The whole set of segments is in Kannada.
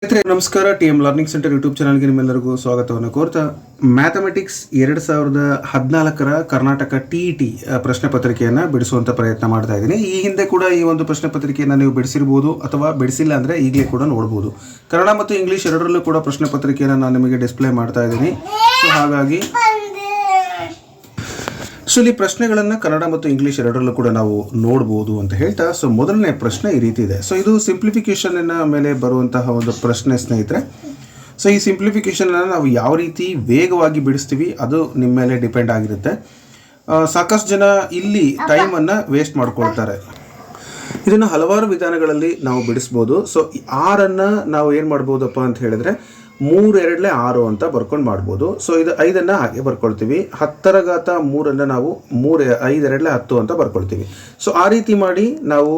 ಸ್ನೇಹಿತರೆ ನಮಸ್ಕಾರ. TM ಲರ್ನಿಂಗ್ ಸೆಂಟರ್ ಯೂಟ್ಯೂಬ್ ಚಾನಲ್ಗೆ ನಿಮ್ಮೆಲ್ಲರಿಗೂ ಸ್ವಾಗತವನ್ನು ಕೋರ್ತಾ ಮ್ಯಾಥಮೆಟಿಕ್ಸ್ 2014ರ ಕರ್ನಾಟಕ TET ಪ್ರಶ್ನೆ ಪತ್ರಿಕೆಯನ್ನು ಬಿಡಿಸುವಂಥ ಪ್ರಯತ್ನ ಮಾಡ್ತಾ ಇದ್ದೀನಿ. ಈ ಹಿಂದೆ ಕೂಡ ಈ ಒಂದು ಪ್ರಶ್ನೆ ಪತ್ರಿಕೆಯನ್ನು ನೀವು ಬಿಡಿಸಿರ್ಬೋದು ಅಥವಾ ಬಿಡಿಸಿಲ್ಲ ಅಂದರೆ ಈಗಲೇ ಕೂಡ ನೋಡ್ಬೋದು. ಕನ್ನಡ ಮತ್ತು ಇಂಗ್ಲೀಷ್ ಎರಡರಲ್ಲೂ ಕೂಡ ಪ್ರಶ್ನೆ ಪತ್ರಿಕೆಯನ್ನು ನಾನು ನಿಮಗೆ ಡಿಸ್ಪ್ಲೇ ಮಾಡ್ತಾ ಇದ್ದೀನಿ. ಸೊ ಹಾಗಾಗಿ ಇಲ್ಲಿ ಪ್ರಶ್ನೆಗಳನ್ನು ಕನ್ನಡ ಮತ್ತು ಇಂಗ್ಲೀಷ್ ಎರಡರಲ್ಲೂ ಕೂಡ ನಾವು ನೋಡ್ಬೋದು ಅಂತ ಹೇಳ್ತಾ, ಸೊ ಮೊದಲನೇ ಪ್ರಶ್ನೆ ಈ ರೀತಿ ಇದೆ. ಸೊ ಇದು ಸಿಂಪ್ಲಿಫಿಕೇಶನ್ನ ಮೇಲೆ ಬರುವಂತಹ ಒಂದು ಪ್ರಶ್ನೆ ಸ್ನೇಹಿತರೆ. ಸೊ ಈ ಸಿಂಪ್ಲಿಫಿಕೇಶನ್ನ ನಾವು ಯಾವ ರೀತಿ ವೇಗವಾಗಿ ಬಿಡಿಸ್ತೀವಿ ಅದು ನಿಮ್ಮ ಮೇಲೆ ಡಿಪೆಂಡ್ ಆಗಿರುತ್ತೆ. ಸಾಕಷ್ಟು ಜನ ಇಲ್ಲಿ ಟೈಮನ್ನು ವೇಸ್ಟ್ ಮಾಡ್ಕೊಳ್ತಾರೆ. ಇದನ್ನು ಹಲವಾರು ವಿಧಾನಗಳಲ್ಲಿ ನಾವು ಬಿಡಿಸ್ಬೋದು. ಸೊ 6ಅನ್ನು ನಾವು ಏನು ಮಾಡ್ಬೋದಪ್ಪ ಅಂತ ಹೇಳಿದ್ರೆ 3 2 6 ಅಂತ ಬರ್ಕೊಂಡು ಮಾಡ್ಬೋದು. ಸೊ ಇದು 5ಅನ್ನು ಹಾಗೆ ಬರ್ಕೊಳ್ತೀವಿ. 10ರ ಘಾತ 3ಅನ್ನು ನಾವು 5 2 10 ಅಂತ ಬರ್ಕೊಳ್ತೀವಿ. ಸೊ ಆ ರೀತಿ ಮಾಡಿ ನಾವು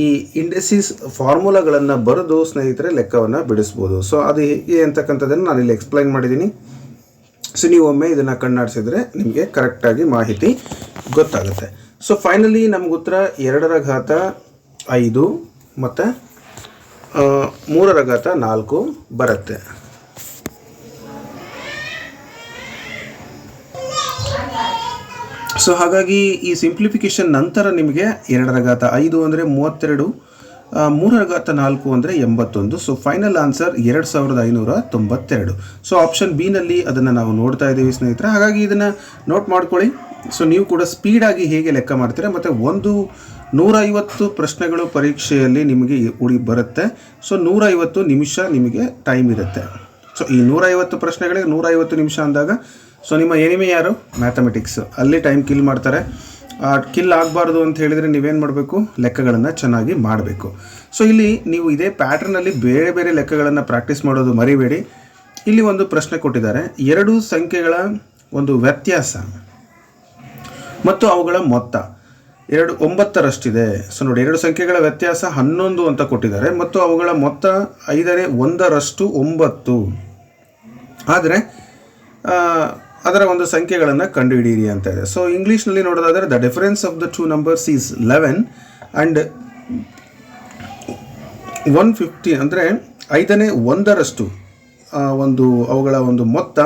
ಈ ಇಂಡೆಸಿಸ್ ಫಾರ್ಮುಲಾಗಳನ್ನು ಬರೆದು ಸ್ನೇಹಿತರೆ ಲೆಕ್ಕವನ್ನು ಬಿಡಿಸ್ಬೋದು. ಸೊ ಅದು ಹೇಗೆ ಅಂತಕ್ಕಂಥದ್ದನ್ನು ನಾನು ಇಲ್ಲಿ ಎಕ್ಸ್ಪ್ಲೈನ್ ಮಾಡಿದ್ದೀನಿ. ಸೊ ನೀವು ಒಮ್ಮೆ ಇದನ್ನು ಕಣ್ಣಾಡಿಸಿದ್ರೆ ನಿಮಗೆ ಕರೆಕ್ಟಾಗಿ ಮಾಹಿತಿ ಗೊತ್ತಾಗುತ್ತೆ. ಸೊ ಫೈನಲಿ ನಮ್ಗೆ ಉತ್ತರ 2ರ ಘಾತ 5 ಮತ್ತು 3ರ ಘಾತ 4 ಬರುತ್ತೆ. ಸೊ ಹಾಗಾಗಿ ಈ ಸಿಂಪ್ಲಿಫಿಕೇಶನ್ ನಂತರ ನಿಮಗೆ 2ರ ಘಾತ 5 ಅಂದರೆ 32, 3ರ ಘಾತ 4 ಅಂದರೆ 81. So final answer 2592. So option ಬಿನಲ್ಲಿ ಅದನ್ನು ನಾವು ನೋಡ್ತಾ ಇದ್ದೀವಿ ಸ್ನೇಹಿತರೆ. ಹಾಗಾಗಿ ಇದನ್ನು ನೋಟ್ ಮಾಡ್ಕೊಳ್ಳಿ. ಸೊ ನೀವು ಕೂಡ ಸ್ಪೀಡಾಗಿ ಹೇಗೆ ಲೆಕ್ಕ ಮಾಡ್ತೀರಾ, ಮತ್ತು 150 ಪ್ರಶ್ನೆಗಳು ಪರೀಕ್ಷೆಯಲ್ಲಿ ನಿಮಗೆ ಉಳಿ ಬರುತ್ತೆ. ಸೊ 150 ನಿಮಿಷ ನಿಮಗೆ ಟೈಮ್ ಇರುತ್ತೆ. ಸೊ ಈ 150 ಪ್ರಶ್ನೆಗಳಿಗೆ 150 ನಿಮಿಷ ಅಂದಾಗ ಸೊ ನಿಮ್ಮ ಎನಿಮಿ ಯಾರು? ಮ್ಯಾಥಮೆಟಿಕ್ಸ್. ಅಲ್ಲಿ ಟೈಮ್ ಕಿಲ್ ಮಾಡ್ತಾರೆ. ಕಿಲ್ ಆಗಬಾರ್ದು ಅಂತ ಹೇಳಿದರೆ ನೀವೇನು ಮಾಡಬೇಕು? ಲೆಕ್ಕಗಳನ್ನು ಚೆನ್ನಾಗಿ ಮಾಡಬೇಕು. ಸೊ ಇಲ್ಲಿ ನೀವು ಇದೇ ಪ್ಯಾಟ್ರನಲ್ಲಿ ಬೇರೆ ಬೇರೆ ಲೆಕ್ಕಗಳನ್ನು ಪ್ರಾಕ್ಟೀಸ್ ಮಾಡೋದು ಮರಿಬೇಡಿ. ಇಲ್ಲಿ ಒಂದು ಪ್ರಶ್ನೆ ಕೊಟ್ಟಿದ್ದಾರೆ. 2 ಸಂಖ್ಯೆಗಳ ಒಂದು ವ್ಯತ್ಯಾಸ ಮತ್ತು ಅವುಗಳ ಮೊತ್ತ 9ರಷ್ಟಿದೆ. ಸೊ ನೋಡಿ, 2 ಸಂಖ್ಯೆಗಳ ವ್ಯತ್ಯಾಸ 11 ಅಂತ ಕೊಟ್ಟಿದ್ದಾರೆ ಮತ್ತು ಅವುಗಳ ಮೊತ್ತ 5/1 9. ಆದರೆ ಅದರ ಒಂದು ಸಂಖ್ಯೆಗಳನ್ನು ಕಂಡುಹಿಡಿಯಿರಿ ಅಂತ ಇದೆ. ಸೊ ಇಂಗ್ಲೀಷ್ನಲ್ಲಿ ನೋಡೋದಾದರೆ the difference of the 2 numbers is 11 and 150 ಅಂದರೆ 5/1 ಒಂದು ಅವುಗಳ ಒಂದು ಮೊತ್ತ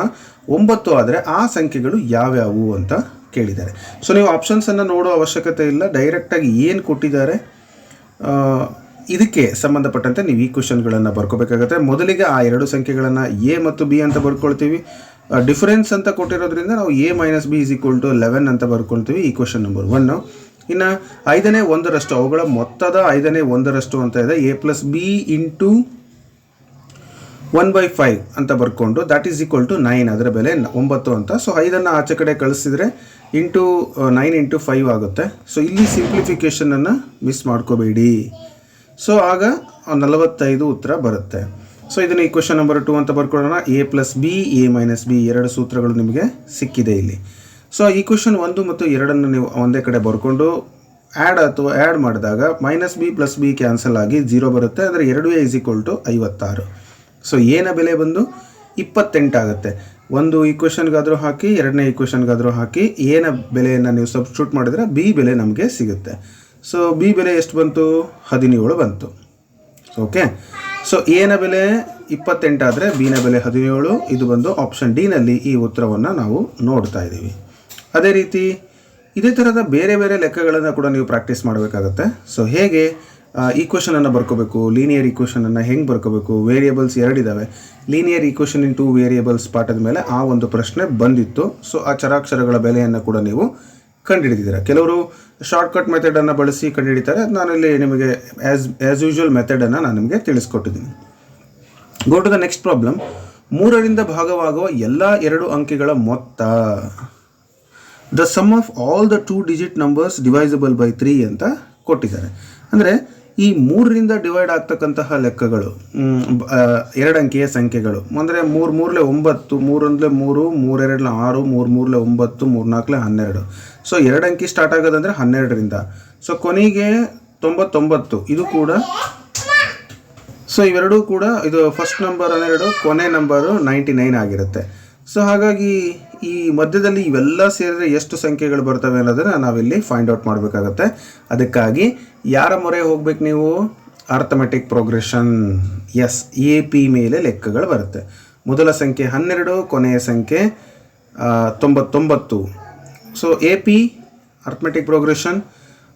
9 ಆದರೆ ಆ ಸಂಖ್ಯೆಗಳು ಯಾವ್ಯಾವು ಅಂತ ಕೇಳಿದ್ದಾರೆ. ಸೊ ನೀವು ಆಪ್ಷನ್ಸನ್ನು ನೋಡೋ ಅವಶ್ಯಕತೆ ಇಲ್ಲ. ಡೈರೆಕ್ಟಾಗಿ ಏನು ಕೊಟ್ಟಿದ್ದಾರೆ ಇದಕ್ಕೆ ಸಂಬಂಧಪಟ್ಟಂತೆ ನೀವು ಈ ಕ್ವಶನ್ಗಳನ್ನು ಬರ್ಕೋಬೇಕಾಗತ್ತೆ. ಮೊದಲಿಗೆ ಆ 2 ಸಂಖ್ಯೆಗಳನ್ನು ಎ ಮತ್ತು ಬಿ ಅಂತ ಬರ್ಕೊಳ್ತೀವಿ. ಡಿಫರೆನ್ಸ್ ಅಂತ ಕೊಟ್ಟಿರೋದ್ರಿಂದ ನಾವು a - b = 11 ಅಂತ ಬರ್ಕೊಳ್ತೀವಿ. ಈ ಕ್ವಶನ್ ನಂಬರ್ 1. ಇನ್ನು 5/1 ಅವುಗಳ ಮೊತ್ತದ 5/1 ಅಂತ ಇದೆ. a + b × 1/5 ಅಂತ ಬರ್ಕೊಂಡು ದಟ್ ಈಸ್ ಈಕ್ವಲ್ ಟು 9. ಅದರ ಬೆಲೆ 9 ಅಂತ. ಸೊ 5ಅನ್ನು ಆಚೆ ಕಡೆ ಕಳಿಸಿದರೆ 9 × 5 ಆಗುತ್ತೆ. ಸೊ ಇಲ್ಲಿ ಸಿಂಪ್ಲಿಫಿಕೇಷನನ್ನು ಮಿಸ್ ಮಾಡ್ಕೋಬೇಡಿ. ಸೊ ಆಗ 45 ಉತ್ತರ ಬರುತ್ತೆ. ಸೊ ಇದನ್ನು ಈ ಕ್ವಶನ್ ನಂಬರ್ 2 ಅಂತ ಬರ್ಕೊಳ್ಳೋಣ. a + b a - b 2 ಸೂತ್ರಗಳು ನಿಮಗೆ ಸಿಕ್ಕಿದೆ ಇಲ್ಲಿ. ಸೊ ಈ ಕ್ವಶನ್ 1 ಮತ್ತು 2ಅನ್ನು ನೀವು ಒಂದೇ ಕಡೆ ಬರ್ಕೊಂಡು ಆ್ಯಡ್ ಮಾಡಿದಾಗ -b + b ಕ್ಯಾನ್ಸಲ್ ಆಗಿ 0 ಬರುತ್ತೆ. ಅಂದರೆ 2a = 56. ಸೊ ಎನ ಬೆಲೆ ಬಂದು 28 ಆಗುತ್ತೆ. ಒಂದು ಈಕ್ವೇಷನ್ಗಾದರೂ ಹಾಕಿ, ಎರಡನೇ ಈಕ್ವೇಷನ್ಗಾದರೂ ಹಾಕಿ ಎನ ಬೆಲೆಯನ್ನು ನೀವು ಸಬ್ಸ್ಟಿಟ್ಯೂಟ್ ಮಾಡಿದರೆ ಬಿ ಬೆಲೆ ನಮಗೆ ಸಿಗುತ್ತೆ. ಸೊ ಬಿ ಬೆಲೆ ಎಷ್ಟು ಬಂತು? 17 ಬಂತು. ಓಕೆ. ಸೊ ಎನ ಬೆಲೆ 28 ಆದರೆ ಬಿನ ಬೆಲೆ 17. ಇದು ಬಂದು ಆಪ್ಷನ್ ಡಿನಲ್ಲಿ ಈ ಉತ್ತರವನ್ನು ನಾವು ನೋಡ್ತಾ ಇದ್ದೀವಿ. ಅದೇ ರೀತಿ ಇದೇ ಥರದ ಬೇರೆ ಬೇರೆ ಲೆಕ್ಕಗಳನ್ನು ಕೂಡ ನೀವು ಪ್ರಾಕ್ಟೀಸ್ ಮಾಡಬೇಕಾಗತ್ತೆ. ಸೊ ಹೇಗೆ ಈಕ್ವೇಷನನ್ನು ಬರ್ಕೋಬೇಕು, ಲೀನಿಯರ್ ಈಕ್ವೇಷನನ್ನು ಹೆಂಗೆ ಬರ್ಕೋಬೇಕು, ವೇರಿಯೇಬಲ್ಸ್ 2 ಇದ್ದಾವೆ. ಲೀನಿಯರ್ ಈಕ್ವೇಷನ್ ಇನ್ 2 ವೇರಿಯೇಬಲ್ಸ್ ಪಾಠದ ಮೇಲೆ ಆ ಒಂದು ಪ್ರಶ್ನೆ ಬಂದಿತ್ತು. ಸೊ ಆ ಚರಾಕ್ಷರಗಳ ಬೆಲೆಯನ್ನು ಕೂಡ ನೀವು ಕಂಡುಹಿಡಿದಿದ್ದೀರಾ. ಕೆಲವರು ಶಾರ್ಟ್ಕಟ್ ಮೆಥಡನ್ನು ಬಳಸಿ ಕಂಡುಹಿಡಿತಾರೆ. ಅದು ನಾನಲ್ಲಿ ನಿಮಗೆ ಆ್ಯಸ್ ಯೂಶುವಲ್ ಮೆಥಡನ್ನು ನಾನು ನಿಮಗೆ ತಿಳಿಸ್ಕೊಟ್ಟಿದ್ದೀನಿ. Go to the next problem. 3ರಿಂದ ಭಾಗವಾಗುವ ಎಲ್ಲ 2 ಅಂಕಿಗಳ ಮೊತ್ತ the sum of all the 2 digit numbers divisible by 3 ಅಂತ ಕೊಟ್ಟಿದ್ದಾರೆ. ಅಂದರೆ ಈ 3ರಿಂದ ಡಿವೈಡ್ ಆಗ್ತಕ್ಕಂತಹ ಲೆಕ್ಕಗಳು 2 ಅಂಕಿಯ ಸಂಖ್ಯೆಗಳು ಅಂದರೆ 3 3 9, 3 1 3, 3 2 6, 3 3 9, 3 4 12. ಸೊ 2 ಅಂಕಿ ಸ್ಟಾರ್ಟ್ ಆಗೋದಂದರೆ 12ರಿಂದ. ಸೊ ಕೊನೆಗೆ 99. ಇದು ಕೂಡ ಸೊ ಇವೆರಡೂ ಕೂಡ ಇದು ಫಸ್ಟ್ ನಂಬರ್ 12, ಕೊನೆ ನಂಬರು 99 ಆಗಿರುತ್ತೆ. ಸೊ ಹಾಗಾಗಿ ಈ ಮಧ್ಯದಲ್ಲಿ ಇವೆಲ್ಲ ಸೇರಿದ್ರೆ ಎಷ್ಟು ಸಂಖ್ಯೆಗಳು ಬರ್ತವೆ ಅನ್ನೋದನ್ನು ನಾವಿಲ್ಲಿ ಫೈಂಡ್ ಔಟ್ ಮಾಡಬೇಕಾಗತ್ತೆ. ಅದಕ್ಕಾಗಿ ಯಾರ ಮೊರೆ ಹೋಗ್ಬೇಕು ನೀವು? Arithmetic progression. Yes, A P ಮೇಲೆ ಲೆಕ್ಕಗಳು ಬರುತ್ತೆ. ಮೊದಲ ಸಂಖ್ಯೆ 12, ಕೊನೆಯ ಸಂಖ್ಯೆ 99. So A P arithmetic progression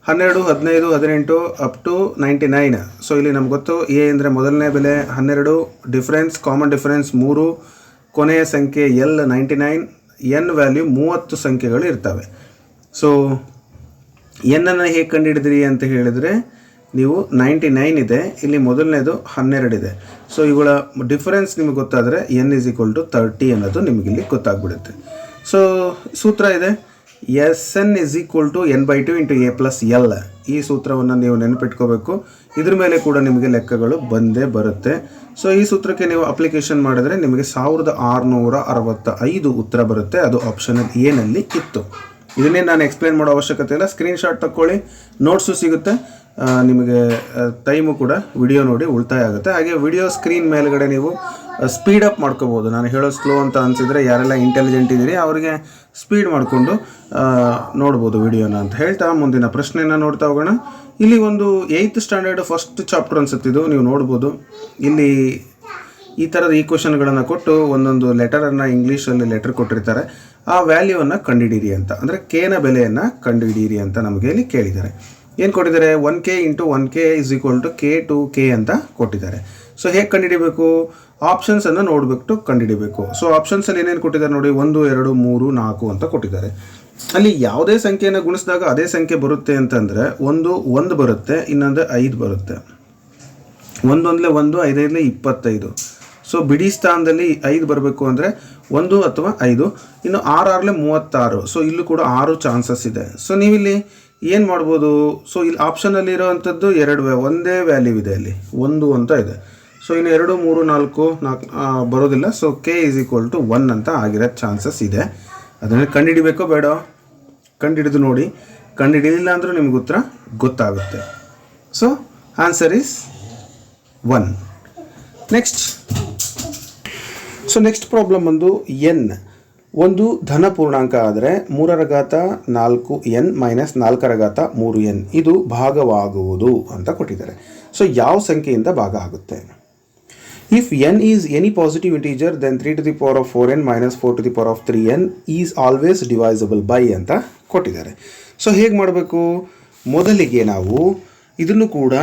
12, 15, 18 up to 99. So ಇಲ್ಲಿ ನಮ್ಗೆ ಗೊತ್ತು ಎ ಅಂದರೆ ಮೊದಲನೇ ಬೆಲೆ 12, ಡಿಫ್ರೆನ್ಸ್ ಕಾಮನ್ ಡಿಫ್ರೆನ್ಸ್ 3, ಕೊನೆಯ ಸಂಖ್ಯೆ ಎಲ್ 99, ಎನ್ ವ್ಯಾಲ್ಯೂ 30 ಸಂಖ್ಯೆಗಳು ಇರ್ತವೆ. ಸೊ ಎನ್ನನ್ನು ಹೇಗೆ ಕಂಡುಹಿಡಿದ್ರಿ ಅಂತ ಹೇಳಿದರೆ, ನೀವು 99 ಇದೆ, ಇಲ್ಲಿ ಮೊದಲನೇದು 12 ಇದೆ. ಸೊ ಇವುಗಳ ಡಿಫರೆನ್ಸ್ ನಿಮಗೆ ಗೊತ್ತಾದರೆ ಎನ್ ಈಸ್ ಈಕ್ವಲ್ ಟು 30 ಅನ್ನೋದು ನಿಮಗಿಲ್ಲಿ ಗೊತ್ತಾಗ್ಬಿಡುತ್ತೆ. ಸೊ ಸೂತ್ರ ಇದೆ, S N is equal to n/2 into A plus L. ಈ ಸೂತ್ರವನ್ನು ನೀವು ನೆನಪಿಟ್ಕೋಬೇಕು. ಇದ್ರ ಮೇಲೆ ಕೂಡ ನಿಮಗೆ ಲೆಕ್ಕಗಳು ಬಂದೇ ಬರುತ್ತೆ. ಸೊ ಈ ಸೂತ್ರಕ್ಕೆ ನೀವು ಅಪ್ಲಿಕೇಶನ್ ಮಾಡಿದ್ರೆ ನಿಮಗೆ 1665 ಉತ್ತರ ಬರುತ್ತೆ. ಅದು ಆಪ್ಷನಲ್ ಎನಲ್ಲಿ ಇತ್ತು. ಇದನ್ನೇ ನಾನು ಎಕ್ಸ್ಪ್ಲೇನ್ ಮಾಡೋ ಅವಶ್ಯಕತೆ ಇಲ್ಲ. ಸ್ಕ್ರೀನ್ಶಾಟ್ ತಗೊಳ್ಳಿ, ನೋಟ್ಸು ಸಿಗುತ್ತೆ ನಿಮಗೆ. ಟೈಮು ಕೂಡ ವಿಡಿಯೋ ನೋಡಿ ಉಳಿತಾಯ ಆಗುತ್ತೆ. ಹಾಗೆ ವಿಡಿಯೋ ಸ್ಕ್ರೀನ್ ಮೇಲ್ಗಡೆ ನೀವು ಸ್ಪೀಡಪ್ ಮಾಡ್ಕೋಬೋದು. ನಾನು ಹೇಳೋದು ಸ್ಲೋ ಅಂತ ಅನಿಸಿದರೆ ಯಾರೆಲ್ಲ ಇಂಟೆಲಿಜೆಂಟ್ ಇದ್ದೀರಿ ಅವರಿಗೆ ಸ್ಪೀಡ್ ಮಾಡಿಕೊಂಡು ನೋಡ್ಬೋದು ವಿಡಿಯೋನ ಅಂತ ಹೇಳ್ತಾ ಮುಂದಿನ ಪ್ರಶ್ನೆಯನ್ನು ನೋಡ್ತಾ ಹೋಗೋಣ. ಇಲ್ಲಿ ಒಂದು 8th ಸ್ಟ್ಯಾಂಡರ್ಡ್ ಫಸ್ಟ್ ಚಾಪ್ಟರ್ ಅನ್ಸುತ್ತಿದ್ದು, ನೀವು ನೋಡ್ಬೋದು. ಇಲ್ಲಿ ಈ ಥರದ ಈಕ್ವೇಷನ್ಗಳನ್ನು ಕೊಟ್ಟು ಒಂದೊಂದು ಲೆಟರನ್ನು ಇಂಗ್ಲೀಷಲ್ಲಿ ಲೆಟರ್ ಕೊಟ್ಟಿರ್ತಾರೆ. ಆ ವ್ಯಾಲ್ಯೂವನ್ನು ಕಂಡುಹಿಡೀರಿ ಅಂತ, ಅಂದರೆ ಕೆನ ಬೆಲೆಯನ್ನು ಕಂಡುಹಿಡೀರಿ ಅಂತ ನಮಗೆ ಇಲ್ಲಿ ಕೇಳಿದ್ದಾರೆ. ಏನು ಕೊಟ್ಟಿದ್ದಾರೆ? 1k into 1k is equal to k to k ಅಂತ ಕೊಟ್ಟಿದ್ದಾರೆ. ಸೊ ಹೇಗೆ ಕಂಡುಹಿಡಿಬೇಕು? ಆಪ್ಷನ್ಸನ್ನು ನೋಡಿಬಿಟ್ಟು ಕಂಡುಹಿಡಿಬೇಕು. ಸೊ ಆಪ್ಷನ್ಸಲ್ಲಿ ಏನೇನು ಕೊಟ್ಟಿದ್ದಾರೆ ನೋಡಿ, 1, 2, 3, 4 ಅಂತ ಕೊಟ್ಟಿದ್ದಾರೆ. ಅಲ್ಲಿ ಯಾವುದೇ ಸಂಖ್ಯೆಯನ್ನು ಗುಣಿಸಿದಾಗ ಅದೇ ಸಂಖ್ಯೆ ಬರುತ್ತೆ ಅಂತಂದರೆ ಒಂದು ಬರುತ್ತೆ, ಇನ್ನೊಂದು 5 ಬರುತ್ತೆ. 1 1 5 5 25. ಸೊ ಬಿಡಿ ಸ್ಥಾನದಲ್ಲಿ 5 ಬರಬೇಕು ಅಂದರೆ 1 ಅಥವಾ 5, ಇನ್ನು 6 36. ಸೊ ಇಲ್ಲೂ ಕೂಡ 6 ಚಾನ್ಸಸ್ ಇದೆ. ಸೊ ನೀವಿಲ್ಲಿ ಏನು ಮಾಡ್ಬೋದು? ಸೊ ಇಲ್ಲಿ ಆಪ್ಷನಲ್ಲಿ ಇರೋವಂಥದ್ದು ಒಂದೇ ವ್ಯಾಲ್ಯೂ ಇದೆ, ಅಲ್ಲಿ 1 ಅಂತ ಇದೆ. ಸೊ ಇನ್ನು 2 3 4 ಬರೋದಿಲ್ಲ. So K is equal to 1 ಅಂತ ಆಗಿರೋ ಚಾನ್ಸಸ್ ಇದೆ. ಅದನ್ನು ಕಂಡುಹಿಡಿಬೇಕೋ ಬೇಡ? ಕಂಡುಹಿಡಿದು ನೋಡಿ. ಕಂಡುಹಿಡಿಲಿಲ್ಲ ಅಂದರೂ ನಿಮ್ಗೆ ಉತ್ತರ ಗೊತ್ತಾಗುತ್ತೆ. So answer is 1. Next problem ಬಂದು ಎನ್ ಒಂದು ಧನ ಪೂರ್ಣಾಂಕ ಆದರೆ 3⁴n ಮೈನಸ್ 4⁻3n ಇದು ಭಾಗವಾಗುವುದು ಅಂತ ಕೊಟ್ಟಿದ್ದಾರೆ. ಸೊ ಯಾವ ಸಂಖ್ಯೆಯಿಂದ ಭಾಗ ಆಗುತ್ತೆ? If n is any positive integer then 3⁴n minus 4⁴3n is always divisible by ಅಂತ ಕೊಟ್ಟಿದ್ದಾರೆ. ಸೊ ಹೇಗೆ ಮಾಡಬೇಕು? ಮೊದಲಿಗೆ ನಾವು ಇದನ್ನು ಕೂಡ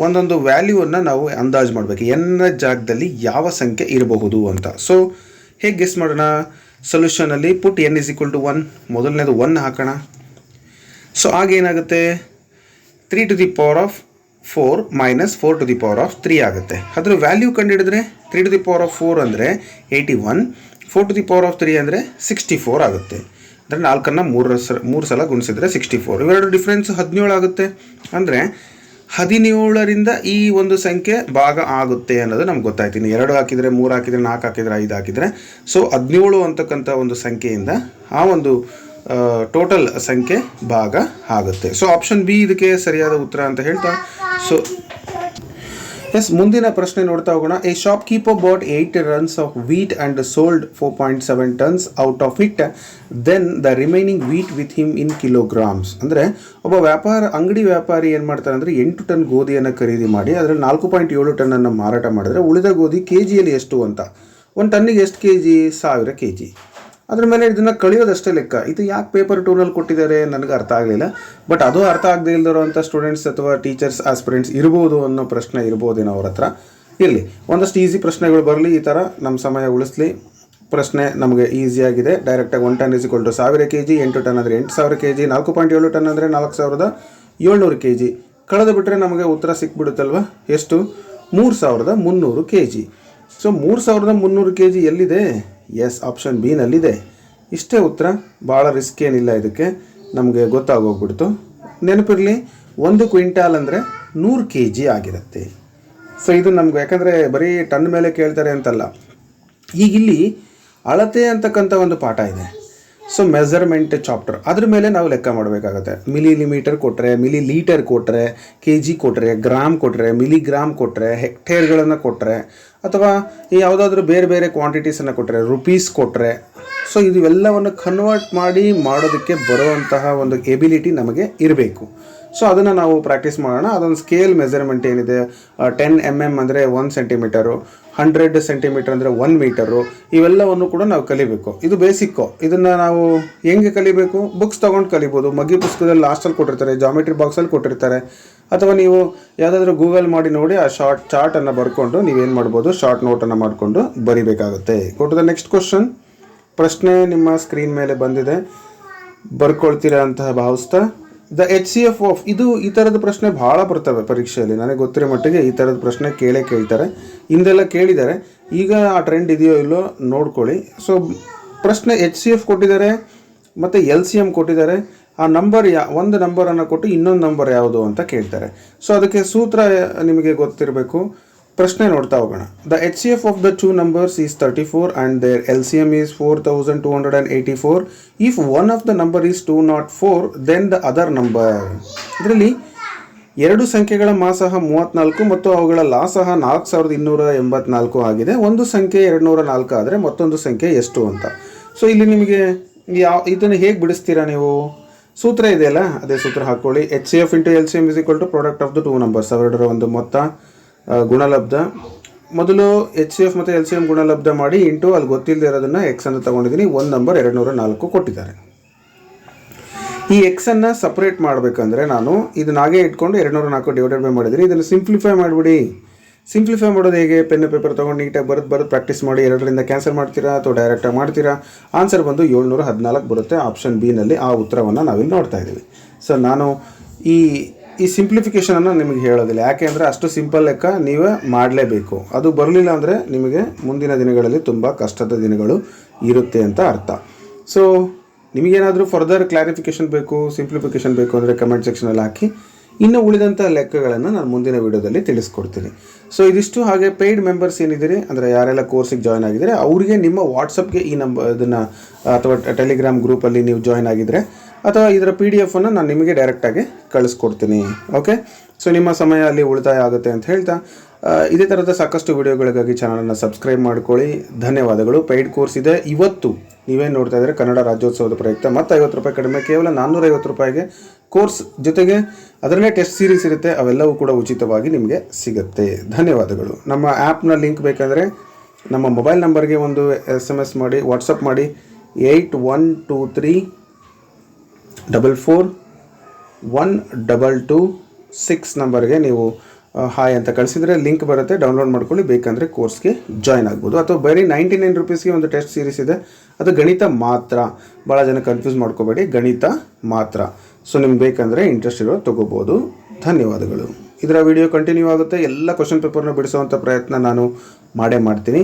ಒಂದೊಂದು ವ್ಯಾಲ್ಯೂವನ್ನು ನಾವು ಅಂದಾಜು ಮಾಡಬೇಕು. ಎನ್ನ ಜಾಗದಲ್ಲಿ ಯಾವ ಸಂಖ್ಯೆ ಇರಬಹುದು ಅಂತ. ಸೊ ಹೇಗೆ ಗೆಸ್ ಮಾಡೋಣ? ಸೊಲ್ಯೂಷನಲ್ಲಿ ಪುಟ್ n ಇಸ್ ಈಕ್ವಲ್ ಟು 1, ಮೊದಲನೇದು 1 ಹಾಕೋಣ. ಸೊ ಆಗೇನಾಗುತ್ತೆ? 3⁴ ಮೈನಸ್ 4⁴ ಆಗುತ್ತೆ. ಅದರ ವ್ಯಾಲ್ಯೂ ಕಂಡುಹಿಡಿದ್ರೆ 3⁴ ಅಂದರೆ 81, 4⁴ ಅಂದರೆ 64 ಆಗುತ್ತೆ. ಅಂದರೆ 4ನ್ನು 3 ಸಲ ಗುಣಿಸಿದ್ರೆ 64. ಇವೆರಡು ಡಿಫ್ರೆನ್ಸ್ 17 ಆಗುತ್ತೆ. ಅಂದರೆ 17ರಿಂದ ಈ ಒಂದು ಸಂಖ್ಯೆ ಭಾಗ ಆಗುತ್ತೆ ಅನ್ನೋದು ನಮ್ಗೆ ಗೊತ್ತಾಯ್ತು. ಇನ್ನು 2 ಹಾಕಿದರೆ, 3 ಹಾಕಿದರೆ, 4 ಹಾಕಿದರೆ, 5 ಹಾಕಿದರೆ, ಸೊ 17 ಅಂತಕ್ಕಂಥ ಒಂದು ಸಂಖ್ಯೆಯಿಂದ ಆ ಒಂದು ಟೋಟಲ್ ಸಂಖ್ಯೆ ಭಾಗ ಆಗುತ್ತೆ. ಸೊ ಆಪ್ಷನ್ ಬಿ ಇದಕ್ಕೆ ಸರಿಯಾದ ಉತ್ತರ ಅಂತ ಹೇಳ್ತಾ, ಸೊ ಎಸ್ ಮುಂದಿನ ಪ್ರಶ್ನೆ ನೋಡ್ತಾ ಹೋಗೋಣ. A shopkeeper bought 8 runs of wheat and sold 4.7 tons out of it, then the remaining wheat with him in kilograms. ಅಂದರೆ ಒಬ್ಬ ಅಂಗಡಿ ವ್ಯಾಪಾರಿ ಏನು ಮಾಡ್ತಾರೆ ಅಂದರೆ 8 ಟನ್ ಗೋಧಿಯನ್ನು ಖರೀದಿ ಮಾಡಿ ಅದರಲ್ಲಿ 4.7 ಟನ್ನನ್ನು ಮಾರಾಟ ಮಾಡಿದ್ರೆ ಉಳಿದ ಗೋಧಿ ಕೆ.ಜಿಯಲ್ಲಿ ಎಷ್ಟು ಅಂತ. 1 ಟನ್ನಿಗೆ ಎಷ್ಟು kg? 1000 kg. ಅದ್ರ ಮೇಲೆ ಇದನ್ನು ಕಳಿಯೋದಷ್ಟೇ ಲೆಕ್ಕ. ಇದು ಯಾಕೆ ಪೇಪರ್ 2ನಲ್ಲಿ ಕೊಟ್ಟಿದ್ದಾರೆ ನನಗೆ ಅರ್ಥ ಆಗಲಿಲ್ಲ. ಬಟ್ ಅದು ಅರ್ಥ ಆಗದೆ ಇಲ್ದಿರೋಂಥ ಸ್ಟೂಡೆಂಟ್ಸ್ ಅಥವಾ ಟೀಚರ್ಸ್ ಆಸ್ಪಿರೆಂಟ್ಸ್ ಇರ್ಬೋದು ಅನ್ನೋ ಪ್ರಶ್ನೆ ಇರ್ಬೋದೇನೋ ಅವ್ರ ಹತ್ರ. ಇರಲಿ, ಒಂದಷ್ಟು ಈಸಿ ಪ್ರಶ್ನೆಗಳು ಬರಲಿ, ಈ ಥರ ನಮ್ಮ ಸಮಯ ಉಳಿಸ್ಲಿ. ಪ್ರಶ್ನೆ ನಮಗೆ ಈಸಿಯಾಗಿದೆ. ಡೈರೆಕ್ಟಾಗಿ 1 ton is equal to 1000 kg, 8 ton ಅಂದರೆ 8000 kg, 4.7 ಟನ್ ಅಂದರೆ 4700 kg. ಕಳೆದು ಬಿಟ್ಟರೆ ನಮಗೆ ಉತ್ತರ ಸಿಕ್ಬಿಡುತ್ತಲ್ವ? ಎಷ್ಟು? 3300 kg. ಸೊ 3300 kg ಎಲ್ಲಿದೆ? ಎಸ್, ಆಪ್ಷನ್ ಬಿ ನಲ್ಲಿದೆ. ಇಷ್ಟೇ ಉತ್ತರ. ಭಾಳ ರಿಸ್ಕ್ ಏನಿಲ್ಲ ಇದಕ್ಕೆ, ನಮಗೆ ಗೊತ್ತಾಗೋಗ್ಬಿಡ್ತು. ನೆನಪಿರಲಿ, 1 ಕ್ವಿಂಟಾಲ್ ಅಂದರೆ 100 kg ಆಗಿರುತ್ತೆ. ಸೊ ಇದು ನಮ್ಗೆ ಯಾಕಂದರೆ ಬರೀ ಟನ್ ಮೇಲೆ ಕೇಳ್ತಾರೆ ಅಂತಲ್ಲ, ಈಗಿಲ್ಲಿ ಅಳತೆ ಅಂತಕ್ಕಂಥ ಒಂದು ಪಾಠ ಇದೆ. ಸೊ ಮೆಜರ್ಮೆಂಟ್ ಚಾಪ್ಟರ್, ಅದ್ರ ಮೇಲೆ ನಾವು ಲೆಕ್ಕ ಮಾಡಬೇಕಾಗತ್ತೆ. ಮಿಲಿಮೀಟರ್ ಕೊಟ್ಟರೆ, ಮಿಲಿ ಲೀಟರ್ ಕೊಟ್ಟರೆ, kg ಕೊಟ್ಟರೆ, ಗ್ರಾಮ್ ಕೊಟ್ಟರೆ, ಮಿಲಿಗ್ರಾಮ್ ಕೊಟ್ಟರೆ, ಹೆಕ್ಟೇರ್ಗಳನ್ನು ಕೊಟ್ಟರೆ, ಅಥವಾ ಯಾವುದಾದ್ರೂ ಬೇರೆ ಬೇರೆ ಕ್ವಾಂಟಿಟೀಸನ್ನು ಕೊಟ್ಟರೆ, ರುಪೀಸ್ ಕೊಟ್ಟರೆ, ಸೊ ಇವೆಲ್ಲವನ್ನು ಕನ್ವರ್ಟ್ ಮಾಡೋದಕ್ಕೆ ಬರುವಂತಹ ಒಂದು ಎಬಿಲಿಟಿ ನಮಗೆ ಇರಬೇಕು. ಸೊ ಅದನ್ನು ನಾವು ಪ್ರಾಕ್ಟೀಸ್ ಮಾಡೋಣ. ಅದೊಂದು ಸ್ಕೇಲ್ ಮೆಜರ್ಮೆಂಟ್ ಏನಿದೆ, 10 mm ಅಂದರೆ 1 ಸೆಂಟಿಮೀಟರು, 100 ಸೆಂಟಿಮೀಟರ್ ಅಂದರೆ 1 ಮೀಟರು, ಇವೆಲ್ಲವನ್ನು ಕೂಡ ನಾವು ಕಲಿಬೇಕು. ಇದು ಬೇಸಿಕ್ಕು. ಇದನ್ನು ನಾವು ಹೆಂಗೆ ಕಲಿಬೇಕು? ಬುಕ್ಸ್ ತೊಗೊಂಡು ಕಲಿಬೋದು. ಮಗ್ಗಿ ಪುಸ್ತಕದಲ್ಲಿ ಲಾಸ್ಟಲ್ಲಿ ಕೊಟ್ಟಿರ್ತಾರೆ, ಜಾಮೆಟ್ರಿ ಬಾಕ್ಸಲ್ಲಿ ಕೊಟ್ಟಿರ್ತಾರೆ, ಅಥವಾ ನೀವು ಯಾವುದಾದ್ರೂ ಗೂಗಲ್ ಮಾಡಿ ನೋಡಿ ಆ ಚಾರ್ಟನ್ನು ಬರ್ಕೊಂಡು ನೀವೇನು ಮಾಡ್ಬೋದು, ಶಾರ್ಟ್ ನೋಟನ್ನು ಮಾಡಿಕೊಂಡು ಬರಿಬೇಕಾಗುತ್ತೆ. Go to the next question. ಪ್ರಶ್ನೆ ನಿಮ್ಮ ಸ್ಕ್ರೀನ್ ಮೇಲೆ ಬಂದಿದೆ, ಬರ್ಕೊಳ್ತೀರಾ ಅಂತ ಭಾವಿಸ್ತಾ. ದ HCF ಆಫ್, ಇದು ಈ ಥರದ ಪ್ರಶ್ನೆ ಭಾಳ ಬರ್ತವೆ ಪರೀಕ್ಷೆಯಲ್ಲಿ. ನನಗೆ ಗೊತ್ತಿರೋ ಮಟ್ಟಿಗೆ ಈ ಥರದ ಪ್ರಶ್ನೆ ಕೇಳ್ತಾರೆ, ಹಿಂದೆಲ್ಲ ಕೇಳಿದ್ದಾರೆ. ಈಗ ಆ ಟ್ರೆಂಡ್ ಇದೆಯೋ ಇಲ್ಲೋ ನೋಡ್ಕೊಳ್ಳಿ. ಸೊ ಪ್ರಶ್ನೆ HCF ಕೊಟ್ಟಿದ್ದಾರೆ ಮತ್ತು LCM ಕೊಟ್ಟಿದ್ದಾರೆ. ಆ ನಂಬರ್ ಒಂದು ನಂಬರನ್ನು ಕೊಟ್ಟು ಇನ್ನೊಂದು ನಂಬರ್ ಯಾವುದು ಅಂತ ಕೇಳ್ತಾರೆ. ಸೊ ಅದಕ್ಕೆ ಸೂತ್ರ ನಿಮಗೆ ಗೊತ್ತಿರಬೇಕು. ಪ್ರಶ್ನೆ ನೋಡ್ತಾ ಹೋಗೋಣ. The HCF of the 2 numbers is 34 and their LCM is 4284. If one of the number is 204 then the other number. ಇದರಲ್ಲಿ ಎರಡು ಸಂಖ್ಯೆಗಳ ಮಾಸಹ 34 ಮತ್ತು ಅವುಗಳ ಲಾಸಹ 4284 ಆಗಿದೆ. ಒಂದು ಸಂಖ್ಯೆ 204 ಆದರೆ ಮತ್ತೊಂದು ಸಂಖ್ಯೆ ಎಷ್ಟು ಅಂತ. ಸೊ ಇಲ್ಲಿ ನಿಮಗೆ ಇದನ್ನು ಹೇಗೆ ಬಿಡಿಸ್ತೀರಾ ನೀವು? ಸೂತ್ರ ಇದೆಯಲ್ಲ, ಅದೇ ಸೂತ್ರ ಹಾಕ್ಕೊಳ್ಳಿ. HCF into LCM is equal to product of the 2 numbers, ಅವೆರಡರ ಒಂದು ಮೊತ್ತ ಗುಣಲಬ್ಧ. ಮೊದಲು HCF ಮತ್ತು LCM ಗುಣಲಬ್ಧ ಮಾಡಿ ಇಂಟು ಅಲ್ಲಿ ಗೊತ್ತಿಲ್ಲದೆ ಇರೋದನ್ನು ಎಕ್ಸ್ ಅನ್ನು ತೊಗೊಂಡಿದ್ದೀನಿ. ಒಂದು ನಂಬರ್ 204 ಕೊಟ್ಟಿದ್ದಾರೆ. ಈ ಎಕ್ಸನ್ನು ಸಪ್ರೇಟ್ ಮಾಡಬೇಕಂದ್ರೆ ನಾನು ಇದನ್ನಾಗೆ ಇಟ್ಕೊಂಡು 204 ಡಿವೈಡೆಡ್ ಬೈ ಮಾಡಿದ್ದೀನಿ. ಇದನ್ನು ಸಿಂಪ್ಲಿಫೈ ಮಾಡಿಬಿಡಿ. ಸಿಂಪ್ಲಿಫೈ ಮಾಡೋದು ಹೇಗೆ? ಪೆನ್ನು ಪೇಪರ್ ತೊಗೊಂಡು ನೀಟಾಗಿ ಬರೆದು ಪ್ರಾಕ್ಟೀಸ್ ಮಾಡಿ. 2ರಿಂದ ಕ್ಯಾನ್ಸಲ್ ಮಾಡ್ತೀರಾ ಅಥವಾ ಡೈರೆಕ್ಟಾಗಿ ಮಾಡ್ತೀರಾ? ಆನ್ಸರ್ ಬಂದು 714 ಬರುತ್ತೆ. ಆಪ್ಷನ್ ಬಿನಲ್ಲಿ ಆ ಉತ್ತರವನ್ನು ನಾವಿಲ್ಲಿ ನೋಡ್ತಾ ಇದ್ದೀವಿ. ಸೊ ನಾನು ಈ ಸಿಂಪ್ಲಿಫಿಕೇಷನನ್ನು ನಿಮಗೆ ಹೇಳೋದಿಲ್ಲ, ಯಾಕೆ ಅಂದರೆ ಅಷ್ಟು ಸಿಂಪಲ್ ಲೆಕ್ಕ ನೀವೇ ಮಾಡಲೇಬೇಕು. ಅದು ಬರಲಿಲ್ಲ ಅಂದರೆ ನಿಮಗೆ ಮುಂದಿನ ದಿನಗಳಲ್ಲಿ ತುಂಬ ಕಷ್ಟದ ದಿನಗಳು ಇರುತ್ತೆ ಅಂತ ಅರ್ಥ. ಸೊ ನಿಮಗೇನಾದರೂ ಫರ್ದರ್ ಕ್ಲಾರಿಫಿಕೇಷನ್ ಬೇಕು, ಸಿಂಪ್ಲಿಫಿಕೇಷನ್ ಬೇಕು ಅಂದರೆ ಕಮೆಂಟ್ ಸೆಕ್ಷನಲ್ಲಿ ಹಾಕಿ. ಇನ್ನು ಉಳಿದಂಥ ಲೆಕ್ಕಗಳನ್ನು ನಾನು ಮುಂದಿನ ವೀಡಿಯೋದಲ್ಲಿ ತಿಳಿಸ್ಕೊಡ್ತೀನಿ. ಸೊ ಇದಿಷ್ಟು. ಹಾಗೆ ಪೇಯ್ಡ್ ಮೆಂಬರ್ಸ್ ಏನಿದ್ದೀರಿ ಅಂದರೆ ಯಾರೆಲ್ಲ ಕೋರ್ಸಿಗೆ ಜಾಯ್ನ್ ಆಗಿದ್ದಾರೆ ಅವರಿಗೆ ನಿಮ್ಮ ವಾಟ್ಸಪ್ಗೆ ಈ ಇದನ್ನು ಅಥವಾ ಟೆಲಿಗ್ರಾಮ್ ಗ್ರೂಪಲ್ಲಿ ನೀವು ಜಾಯ್ನ್ ಆಗಿದ್ದರೆ ಅಥವಾ ಇದರ PDF ಅನ್ನು ನಾನು ನಿಮಗೆ ಡೈರೆಕ್ಟಾಗಿ ಕಳಿಸ್ಕೊಡ್ತೀನಿ. ಓಕೆ. ಸೊ ನಿಮ್ಮ ಸಮಯ ಅಲ್ಲಿ ಉಳಿತಾಯ ಆಗುತ್ತೆ ಅಂತ ಹೇಳ್ತಾ ಇದೇ ಥರದ ಸಾಕಷ್ಟು ವಿಡಿಯೋಗಳಿಗಾಗಿ ಚಾನಲನ್ನು ಸಬ್ಸ್ಕ್ರೈಬ್ ಮಾಡ್ಕೊಳ್ಳಿ. ಧನ್ಯವಾದಗಳು. ಪೇಯ್ಡ್ ಕೋರ್ಸ್ ಇದೆ. ಇವತ್ತು ನೀವೇನು ನೋಡ್ತಾ ಇದ್ದಾರೆ ಕನ್ನಡ ರಾಜ್ಯೋತ್ಸವದ ಪ್ರಯುಕ್ತ ಮತ್ತು 50 ರೂಪಾಯಿ ಕಡಿಮೆ, ಕೇವಲ 450 ರೂಪಾಯಿಗೆ ಕೋರ್ಸ್ ಜೊತೆಗೆ ಅದರಲ್ಲೇ ಟೆಸ್ಟ್ ಸೀರೀಸ್ ಇರುತ್ತೆ. ಅವೆಲ್ಲವೂ ಕೂಡ ಉಚಿತವಾಗಿ ನಿಮಗೆ ಸಿಗುತ್ತೆ. ಧನ್ಯವಾದಗಳು. ನಮ್ಮ ಆ್ಯಪ್ನ ಲಿಂಕ್ ಬೇಕಂದರೆ ನಮ್ಮ ಮೊಬೈಲ್ ನಂಬರ್ಗೆ ಒಂದು SMS ಮಾಡಿ, ವಾಟ್ಸಪ್ ಮಾಡಿ. 8123441226 ನಂಬರ್ಗೆ ನೀವು ಹಾಯ್ ಅಂತ ಕಳಿಸಿದರೆ ಲಿಂಕ್ ಬರುತ್ತೆ, ಡೌನ್ಲೋಡ್ ಮಾಡ್ಕೊಳ್ಳಿ. ಬೇಕಂದರೆ ಕೋರ್ಸ್ಗೆ ಜಾಯ್ನ್ ಆಗ್ಬೋದು. ಅಥವಾ ಬರೀ 99 ರೂಪೀಸ್ಗೆ ಒಂದು ಟೆಸ್ಟ್ ಸೀರೀಸ್ ಇದೆ, ಅದು ಗಣಿತ ಮಾತ್ರ. ಭಾಳ ಜನ ಕನ್ಫ್ಯೂಸ್ ಮಾಡ್ಕೋಬೇಡಿ, ಗಣಿತ ಮಾತ್ರ. ಸೊ ನಿಮ್ಗೆ ಬೇಕಂದರೆ ಇಂಟ್ರೆಸ್ಟ್ ಇರೋ ತೊಗೋಬೋದು. ಧನ್ಯವಾದಗಳು. ಇದರ ವಿಡಿಯೋ ಕಂಟಿನ್ಯೂ ಆಗುತ್ತೆ. ಎಲ್ಲ ಕ್ವಶನ್ ಪೇಪರ್ನ ಬಿಡಿಸುವಂಥ ಪ್ರಯತ್ನ ನಾನು ಮಾಡೇ ಮಾಡ್ತೀನಿ.